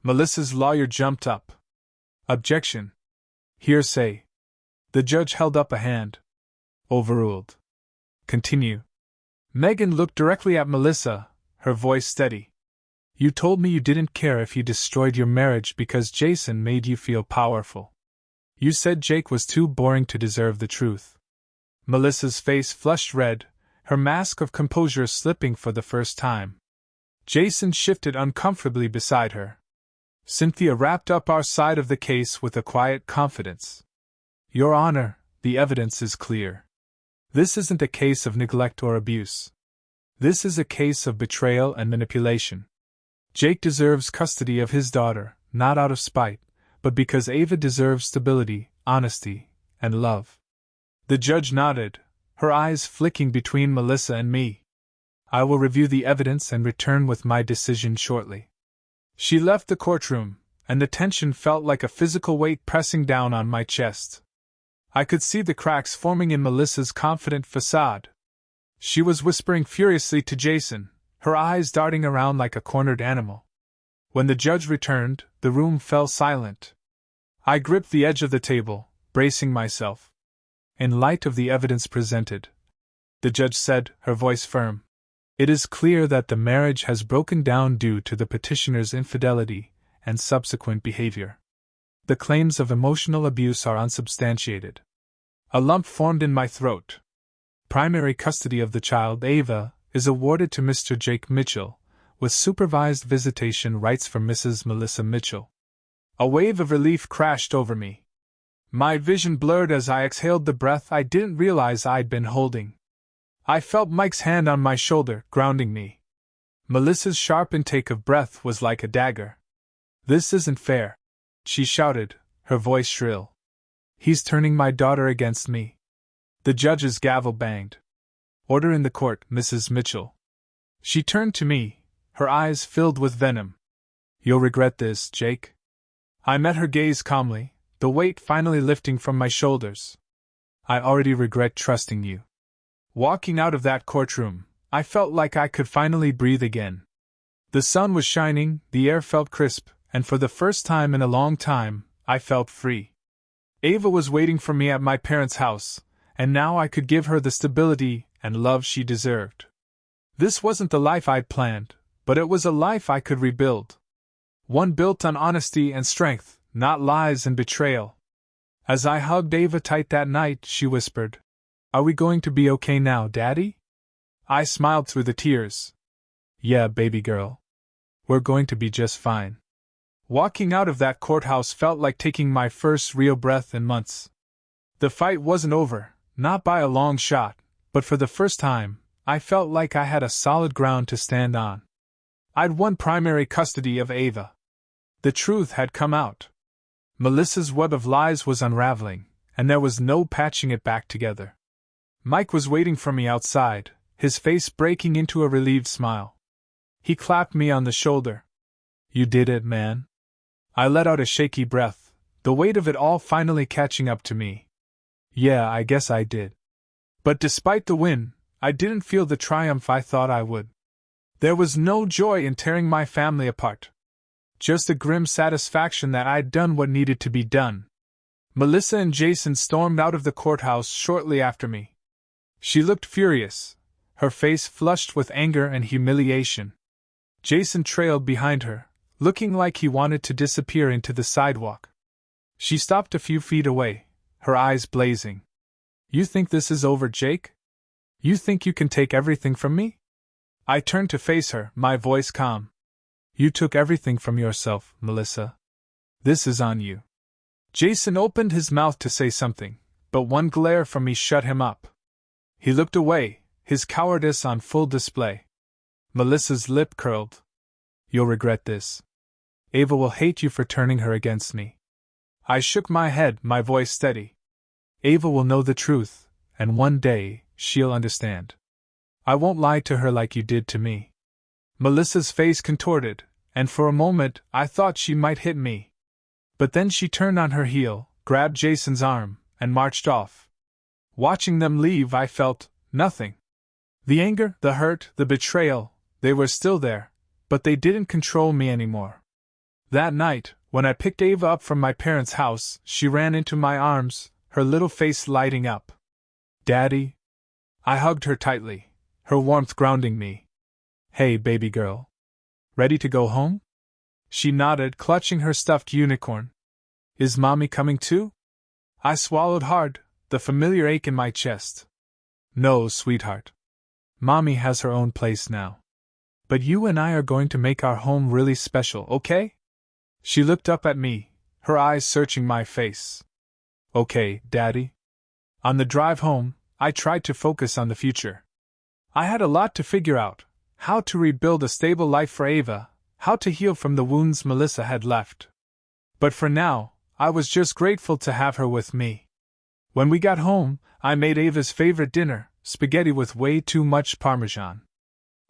Melissa's lawyer jumped up. Objection. Hearsay. The judge held up a hand. Overruled. Continue. Megan looked directly at Melissa, her voice steady. You told me you didn't care if he destroyed your marriage because Jason made you feel powerful. You said Jake was too boring to deserve the truth. Melissa's face flushed red, her mask of composure slipping for the first time. Jason shifted uncomfortably beside her. Cynthia wrapped up our side of the case with a quiet confidence. Your Honor, the evidence is clear. This isn't a case of neglect or abuse. This is a case of betrayal and manipulation. Jake deserves custody of his daughter, not out of spite, but because Ava deserves stability, honesty, and love. The judge nodded, her eyes flicking between Melissa and me. I will review the evidence and return with my decision shortly. She left the courtroom, and the tension felt like a physical weight pressing down on my chest. I could see the cracks forming in Melissa's confident facade. She was whispering furiously to Jason, her eyes darting around like a cornered animal. When the judge returned, the room fell silent. I gripped the edge of the table, bracing myself. In light of the evidence presented, the judge said, her voice firm, it is clear that the marriage has broken down due to the petitioner's infidelity and subsequent behavior. The claims of emotional abuse are unsubstantiated. A lump formed in my throat. Primary custody of the child, Ava, is awarded to Mr. Jake Mitchell, with supervised visitation rights for Mrs. Melissa Mitchell. A wave of relief crashed over me. My vision blurred as I exhaled the breath I didn't realize I'd been holding. I felt Mike's hand on my shoulder, grounding me. Melissa's sharp intake of breath was like a dagger. This isn't fair, she shouted, her voice shrill. He's turning my daughter against me. The judge's gavel banged. Order in the court, Mrs. Mitchell. She turned to me, her eyes filled with venom. You'll regret this, Jake. I met her gaze calmly, the weight finally lifting from my shoulders. I already regret trusting you. Walking out of that courtroom, I felt like I could finally breathe again. The sun was shining, the air felt crisp, and for the first time in a long time, I felt free. Ava was waiting for me at my parents' house, and now I could give her the stability and love she deserved. This wasn't the life I'd planned, but it was a life I could rebuild. One built on honesty and strength, not lies and betrayal. As I hugged Ava tight that night, she whispered, Are we going to be okay now, Daddy? I smiled through the tears. Yeah, baby girl. We're going to be just fine. Walking out of that courthouse felt like taking my first real breath in months. The fight wasn't over, not by a long shot, but for the first time, I felt like I had a solid ground to stand on. I'd won primary custody of Ava. The truth had come out. Melissa's web of lies was unraveling, and there was no patching it back together. Mike was waiting for me outside, his face breaking into a relieved smile. He clapped me on the shoulder. You did it, man. I let out a shaky breath, the weight of it all finally catching up to me. Yeah, I guess I did. But despite the win, I didn't feel the triumph I thought I would. There was no joy in tearing my family apart. Just a grim satisfaction that I'd done what needed to be done. Melissa and Jason stormed out of the courthouse shortly after me. She looked furious, her face flushed with anger and humiliation. Jason trailed behind her, looking like he wanted to disappear into the sidewalk. She stopped a few feet away, her eyes blazing. You think this is over, Jake? You think you can take everything from me? I turned to face her, my voice calm. You took everything from yourself, Melissa. This is on you. Jason opened his mouth to say something, but one glare from me shut him up. He looked away, his cowardice on full display. Melissa's lip curled. You'll regret this. Ava will hate you for turning her against me. I shook my head, my voice steady. Ava will know the truth, and one day, she'll understand. I won't lie to her like you did to me. Melissa's face contorted, and for a moment I thought she might hit me. But then she turned on her heel, grabbed Jason's arm, and marched off. Watching them leave, I felt nothing. The anger, the hurt, the betrayal, they were still there, but they didn't control me anymore. That night, when I picked Ava up from my parents' house, she ran into my arms, her little face lighting up. Daddy? I hugged her tightly, her warmth grounding me. Hey, baby girl. Ready to go home? She nodded, clutching her stuffed unicorn. Is Mommy coming too? I swallowed hard, the familiar ache in my chest. No, sweetheart. Mommy has her own place now. But you and I are going to make our home really special, okay? She looked up at me, her eyes searching my face. Okay, Daddy. On the drive home, I tried to focus on the future. I had a lot to figure out: how to rebuild a stable life for Ava, how to heal from the wounds Melissa had left. But for now, I was just grateful to have her with me. When we got home, I made Ava's favorite dinner, spaghetti with way too much Parmesan.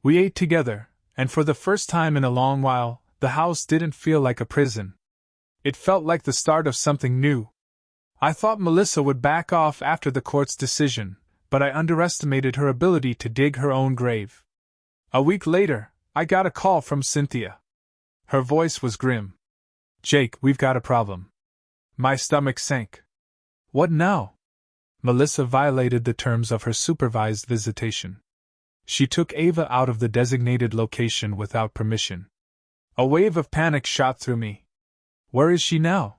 We ate together, and for the first time in a long while, the house didn't feel like a prison. It felt like the start of something new. I thought Melissa would back off after the court's decision, but I underestimated her ability to dig her own grave. A week later, I got a call from Cynthia. Her voice was grim. Jake, we've got a problem. My stomach sank. What now? Melissa violated the terms of her supervised visitation. She took Ava out of the designated location without permission. A wave of panic shot through me. Where is she now?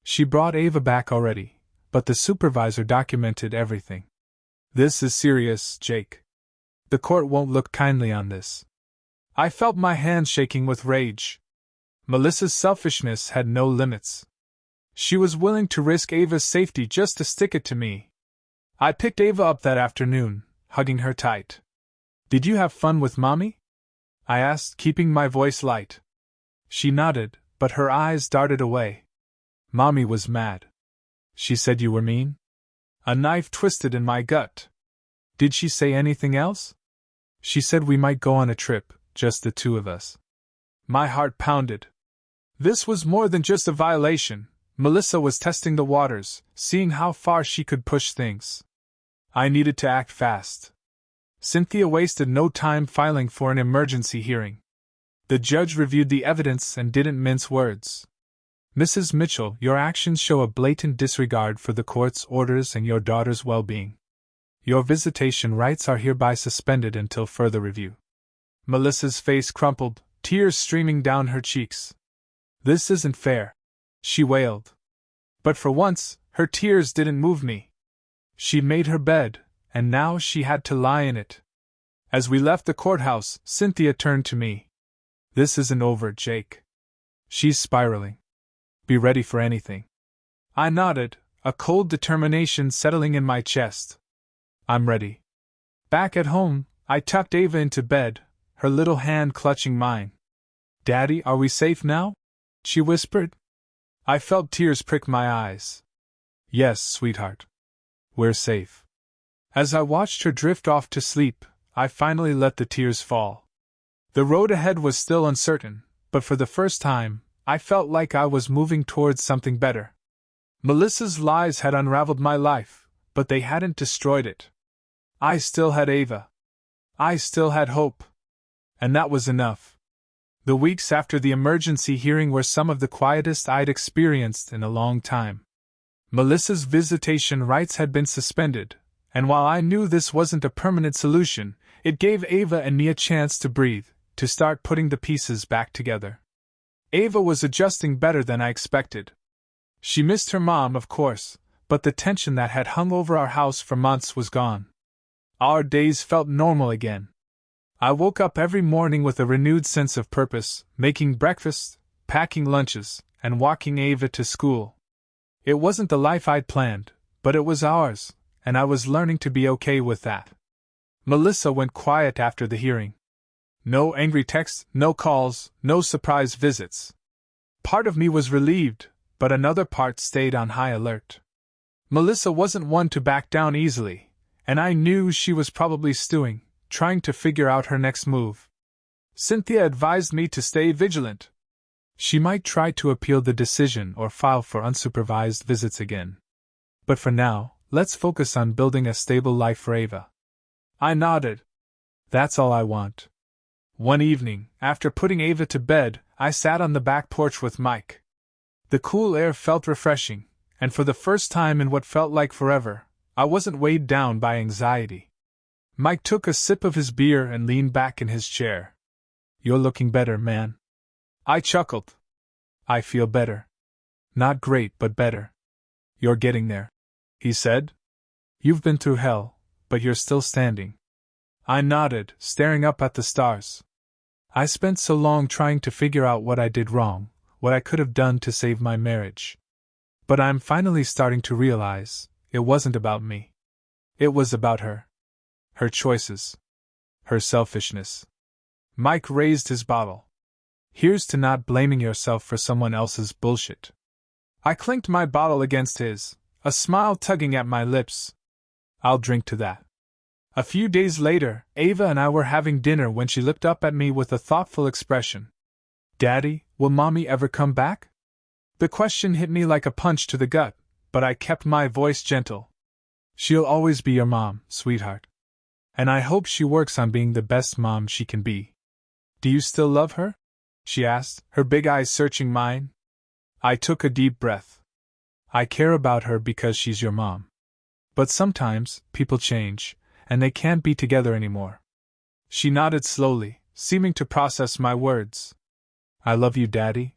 She brought Ava back already, but the supervisor documented everything. This is serious, Jake. The court won't look kindly on this. I felt my hands shaking with rage. Melissa's selfishness had no limits. She was willing to risk Ava's safety just to stick it to me. I picked Ava up that afternoon, hugging her tight. Did you have fun with Mommy? I asked, keeping my voice light. She nodded, but her eyes darted away. Mommy was mad. She said you were mean? A knife twisted in my gut. Did she say anything else? She said we might go on a trip, just the two of us. My heart pounded. This was more than just a violation. Melissa was testing the waters, seeing how far she could push things. I needed to act fast. Cynthia wasted no time filing for an emergency hearing. The judge reviewed the evidence and didn't mince words. Mrs. Mitchell, your actions show a blatant disregard for the court's orders and your daughter's well-being. Your visitation rights are hereby suspended until further review. Melissa's face crumpled, tears streaming down her cheeks. This isn't fair, she wailed. But for once, her tears didn't move me. She'd made her bed, and now she had to lie in it. As we left the courthouse, Cynthia turned to me. This isn't over, Jake. She's spiraling. Be ready for anything. I nodded, a cold determination settling in my chest. I'm ready. Back at home, I tucked Ava into bed, her little hand clutching mine. Daddy, are we safe now? She whispered. I felt tears prick my eyes. Yes, sweetheart. We're safe. As I watched her drift off to sleep, I finally let the tears fall. The road ahead was still uncertain, but for the first time, I felt like I was moving towards something better. Melissa's lies had unraveled my life, but they hadn't destroyed it. I still had Ava. I still had hope. And that was enough. The weeks after the emergency hearing were some of the quietest I'd experienced in a long time. Melissa's visitation rights had been suspended, and while I knew this wasn't a permanent solution, it gave Ava and me a chance to breathe, to start putting the pieces back together. Ava was adjusting better than I expected. She missed her mom, of course, but the tension that had hung over our house for months was gone. Our days felt normal again. I woke up every morning with a renewed sense of purpose, making breakfast, packing lunches, and walking Ava to school. It wasn't the life I'd planned, but it was ours, and I was learning to be okay with that. Melissa went quiet after the hearing. No angry texts, no calls, no surprise visits. Part of me was relieved, but another part stayed on high alert. Melissa wasn't one to back down easily, and I knew she was probably stewing, trying to figure out her next move. Cynthia advised me to stay vigilant. She might try to appeal the decision or file for unsupervised visits again. But for now, let's focus on building a stable life for Ava. I nodded. That's all I want. One evening, after putting Ava to bed, I sat on the back porch with Mike. The cool air felt refreshing, and for the first time in what felt like forever, I wasn't weighed down by anxiety. Mike took a sip of his beer and leaned back in his chair. You're looking better, man. I chuckled. I feel better. Not great, but better. You're getting there, he said. You've been through hell, but you're still standing. I nodded, staring up at the stars. I spent so long trying to figure out what I did wrong, what I could have done to save my marriage. But I'm finally starting to realize it wasn't about me. It was about her. Her choices. Her selfishness. Mike raised his bottle. Here's to not blaming yourself for someone else's bullshit. I clinked my bottle against his, a smile tugging at my lips. I'll drink to that. A few days later, Ava and I were having dinner when she looked up at me with a thoughtful expression. Daddy, will Mommy ever come back? The question hit me like a punch to the gut, but I kept my voice gentle. She'll always be your mom, sweetheart. And I hope she works on being the best mom she can be. Do you still love her? She asked, her big eyes searching mine. I took a deep breath. I care about her because she's your mom. But sometimes, people change, and they can't be together anymore. She nodded slowly, seeming to process my words. I love you, Daddy.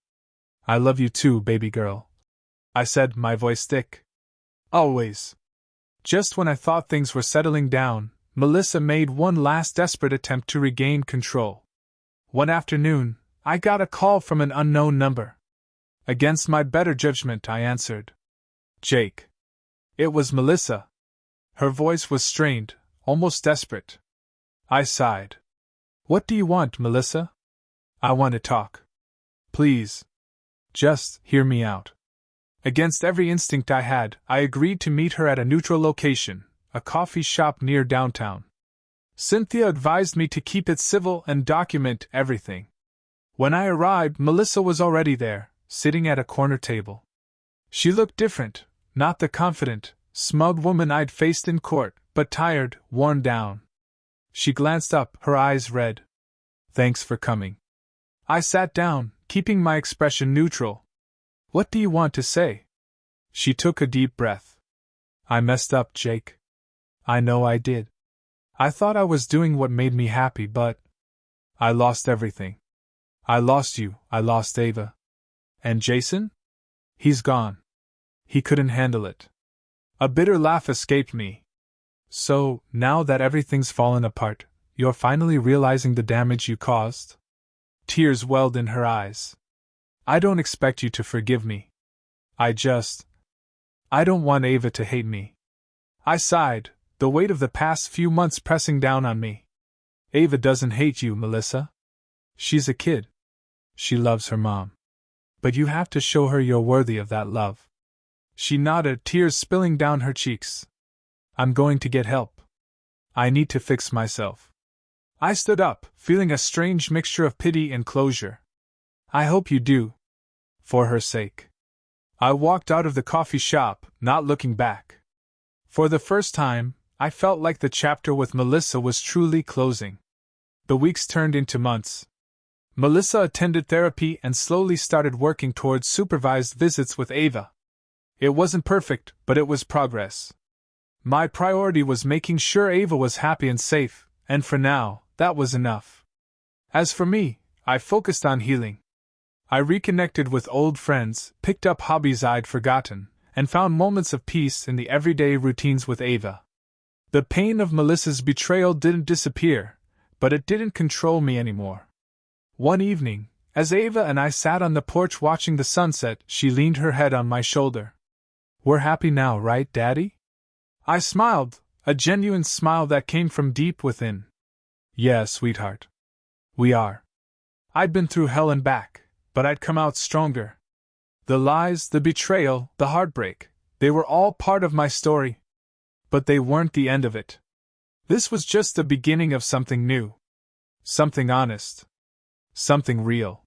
I love you too, baby girl. I said, my voice thick. Always. Just when I thought things were settling down, Melissa made one last desperate attempt to regain control. One afternoon, I got a call from an unknown number. Against my better judgment, I answered. Jake. It was Melissa. Her voice was strained, almost desperate. I sighed. What do you want, Melissa? I want to talk. Please. Just hear me out. Against every instinct I had, I agreed to meet her at a neutral location, a coffee shop near downtown. Cynthia advised me to keep it civil and document everything. When I arrived, Melissa was already there, sitting at a corner table. She looked different, not the confident, smug woman I'd faced in court, but tired, worn down. She glanced up, her eyes red. Thanks for coming. I sat down, keeping my expression neutral. What do you want to say? She took a deep breath. I messed up, Jake. I know I did. I thought I was doing what made me happy, but I lost everything. I lost you, I lost Ava. And Jason? He's gone. He couldn't handle it. A bitter laugh escaped me. So, now that everything's fallen apart, you're finally realizing the damage you caused? Tears welled in her eyes. I don't expect you to forgive me. I don't want Ava to hate me. I sighed, the weight of the past few months pressing down on me. Ava doesn't hate you, Melissa. She's a kid. She loves her mom. But you have to show her you're worthy of that love. She nodded, tears spilling down her cheeks. I'm going to get help. I need to fix myself. I stood up, feeling a strange mixture of pity and closure. I hope you do. For her sake. I walked out of the coffee shop, not looking back. For the first time, I felt like the chapter with Melissa was truly closing. The weeks turned into months. Melissa attended therapy and slowly started working towards supervised visits with Ava. It wasn't perfect, but it was progress. My priority was making sure Ava was happy and safe, and for now, that was enough. As for me, I focused on healing. I reconnected with old friends, picked up hobbies I'd forgotten, and found moments of peace in the everyday routines with Ava. The pain of Melissa's betrayal didn't disappear, but it didn't control me anymore. One evening, as Ava and I sat on the porch watching the sunset, she leaned her head on my shoulder. "We're happy now, right, Daddy?" I smiled, a genuine smile that came from deep within. "Yeah, sweetheart. We are. I'd been through hell and back, but I'd come out stronger. The lies, the betrayal, the heartbreak, they were all part of my story. But they weren't the end of it. This was just the beginning of something new. Something honest. Something real."